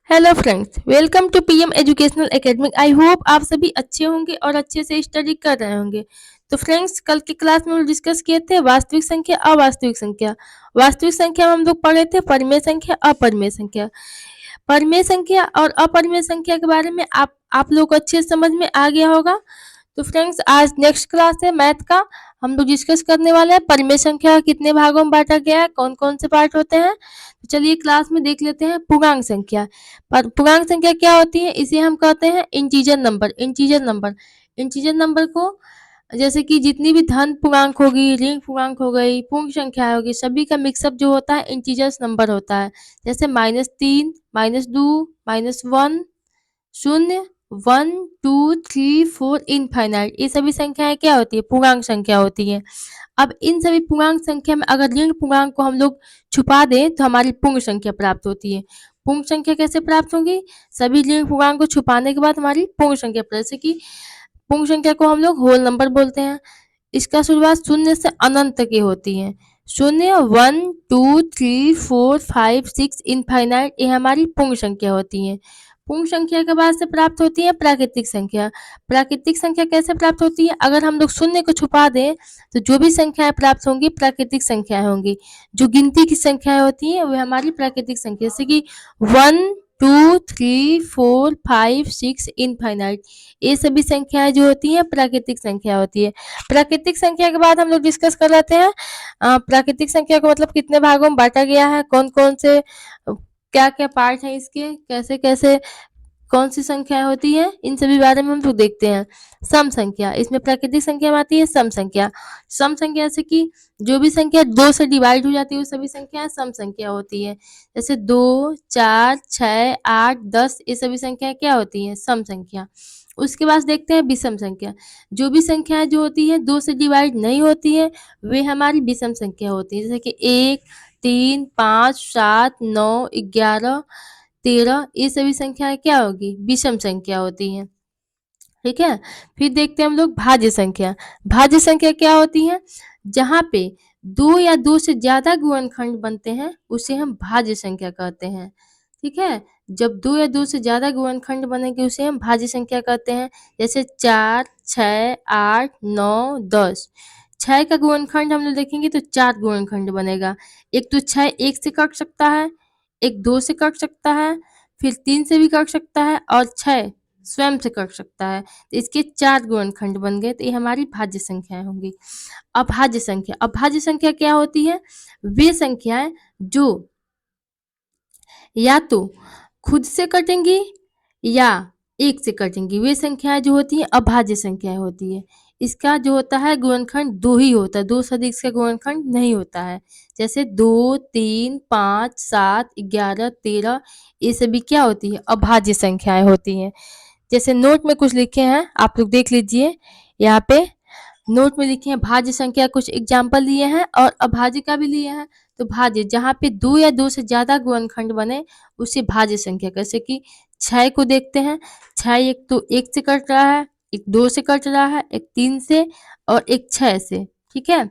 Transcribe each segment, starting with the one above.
Hello friends, welcome to PM educational academy. I hope आप सभी अच्छे होंगे और अच्छे से स्टडी कर रहे होंगे। तो फ्रेंड्स, कल की क्लास में हम डिस्कस किए थे वास्तविक संख्या, अवास्तविक संख्या। वास्तविक संख्या में हम लोग पढ़े थे परिमेय संख्या, अपरिमेय संख्या। परिमेय संख्या और अपरिमेय संख्या के बारे में आप लोग को अच्छे से समझ में आ गया होगा। तो फ्रेंड्स, आज नेक्स्ट क्लास है मैथ का। हम लोग डिस्कस करने वाले हैं परिमेय संख्या कितने भागों में बांटा गया है, कौन कौन से पार्ट होते हैं। तो चलिए क्लास में देख लेते हैं पूर्णांक संख्या। पर पूर्णांक संख्या क्या होती है? इसे हम कहते हैं इंटीजर नंबर। इंटीजर नंबर को जैसे कि जितनी भी धन पूर्णांक होगी, ऋण पूर्णांक हो गई, पूर्ण संख्या होगी, सभी का मिक्सअप जो होता है इंटीजर्स नंबर होता है। जैसे -3, -2, -1, 0, 1, 2, 3, 4 इनफाइनाइट। ये सभी संख्याएं क्या होती है? पूर्णांक संख्या होती है। अब इन सभी पूर्णांक संख्या में अगर ऋण पूर्णांक को हम लोग छुपा दें तो हमारी पूर्ण संख्या प्राप्त होती है। पूर्ण संख्या कैसे प्राप्त होगी? सभी ऋण पूर्णांक को छुपाने के बाद हमारी पूर्ण संख्या, जैसे कि पूर्ण संख्या को हम लोग होल नंबर बोलते हैं। इसका शुरुआत शून्य से अनंत तक की होती है। शून्य, 1, 2, 3, 4, 5, 6 इनफाइनाइट, ये हमारी पूर्ण संख्या होती है। पूर्ण संख्या के बाद से प्राप्त होती है प्राकृतिक संख्या। प्राकृतिक संख्या कैसे प्राप्त होती है? अगर हम लोग शून्य को छुपा दें तो जो भी संख्याएं प्राप्त होंगी प्राकृतिक संख्याएं होंगी। जो गिनती की संख्याएं होती हैं वे हमारी प्राकृतिक संख्या, जैसे कि 1, 2, 3, 4, 5, 6 इनफाइनाइट, ये सभी संख्याएं जो होती हैं प्राकृतिक संख्या होती है। प्राकृतिक संख्या के बाद हम लोग डिस्कस कर लेते हैं प्राकृतिक संख्या को मतलब कितने भागों में बांटा गया है, कौन कौन से क्या क्या पार्ट है इसके, कैसे कैसे कौन सी संख्या होती है, इन सभी बारे में हम लोग देखते हैं। सम संख्या, इसमें प्राकृतिक संख्या में आती है सम संख्या। सम संख्या जैसे कि जो भी संख्या 2 से डिवाइड हो जाती है वो सभी संख्याएं सम संख्या होती है। जैसे 2, 4, 6, 8, 10, ये सभी संख्याएं क्या होती हैं? सम संख्या। उसके बाद देखते हैं विषम संख्या। जो भी संख्याएं जो होती है 2 से डिवाइड नहीं होती है वे हमारी विषम संख्या होती है। जैसे कि 1, 3, 5, 7, 9, 11, 13, ये सभी संख्याएं क्या होगी? विषम संख्या होती हैं। ठीक है। फिर देखते हैं हम लोग भाज्य संख्या। भाज्य संख्या क्या होती है? जहाँ पे 2 या 2 से ज्यादा गुणनखंड बनते हैं उसे हम भाज्य संख्या कहते हैं। ठीक है। जब 2 या 2 से ज्यादा गुणनखंड बनेंगे उसे हम भाज्य संख्या कहते हैं। जैसे 4, 6, 8, 9, 10। 6 का गुणनखंड हम लोग देखेंगे तो 4 गुणनखंड बनेगा। एक तो 6 1 से कट सकता है, एक 2 से कट सकता है, फिर 3 से भी कट सकता है और 6 स्वयं से कट सकता है। तो इसके 4 गुणनखंड बन गए, तो ये हमारी भाज्य संख्याएं होंगी। अभाज्य संख्या क्या होती है? वे संख्याएं जो या तो खुद से कटेंगी या 1 से कटेंगी, वे संख्याएं जो होती हैं अभाज्य संख्याएं होती है। इसका जो होता है गुणनखंड 2 ही होता है, 2 से अधिक इसका गुणनखंड नहीं होता है। जैसे 2, 3, 5, 7, 11, 13, ये सभी क्या होती है? अभाज्य संख्याएं होती हैं। जैसे नोट में कुछ लिखे हैं, आप लोग देख लीजिए। यहाँ पे नोट में लिखे हैं भाज्य संख्या, कुछ एग्जाम्पल लिए हैं और अभाज्य का भी लिए हैं। तो भाज्य जहाँ पे 2 या 2 से ज्यादा गुणनखंड बने उसे भाज्य संख्या, जैसे कि 6 को देखते हैं। 6 एक तो 1 से कट रहा है, एक 2 से कट रहा है, एक 3 से और एक 6 से। ठीक है।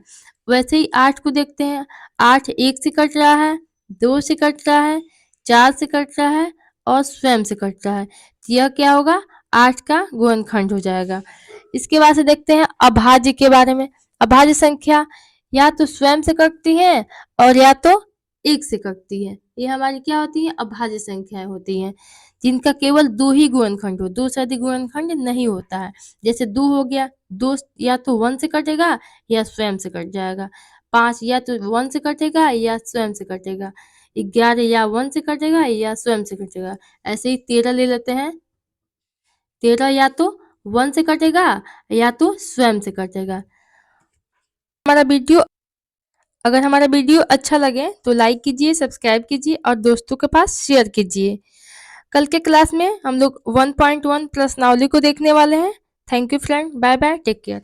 वैसे ही 8 को देखते हैं। 8 1 से कट रहा है, 2 से कट रहा है, 4 से कट रहा है और स्वयं से कट रहा है। तो यह क्या होगा? 8 का गुणनखंड हो जाएगा। इसके बाद से देखते हैं अभाज्य के बारे में। अभाज्य संख्या या तो स्वयं से कटती है और या तो 1 से कटती है। ये हमारी क्या होती है? अभाज्य संख्याएं होती हैं, जिनका केवल 2 ही गुणनखंड हो, 2 से अधिक गुणनखंड नहीं होता है। जैसे 2 हो गया, 2 या तो 1 से कटेगा या स्वयं से कट जाएगा। 5 या तो 1 से कटेगा या स्वयं से कटेगा। 11 या 1 से कटेगा या स्वयं से कटेगा। ऐसे ही 13 ले लेते हैं। 13 या तो 1 से कटेगा या तो स्वयं से कटेगा। हमारा वीडियो अगर हमारा वीडियो अच्छा लगे तो लाइक कीजिए, सब्सक्राइब कीजिए और दोस्तों के पास शेयर कीजिए। कल के क्लास में हम लोग 1.1 प्रश्नावली को देखने वाले हैं। Thank you friend, bye bye, take care.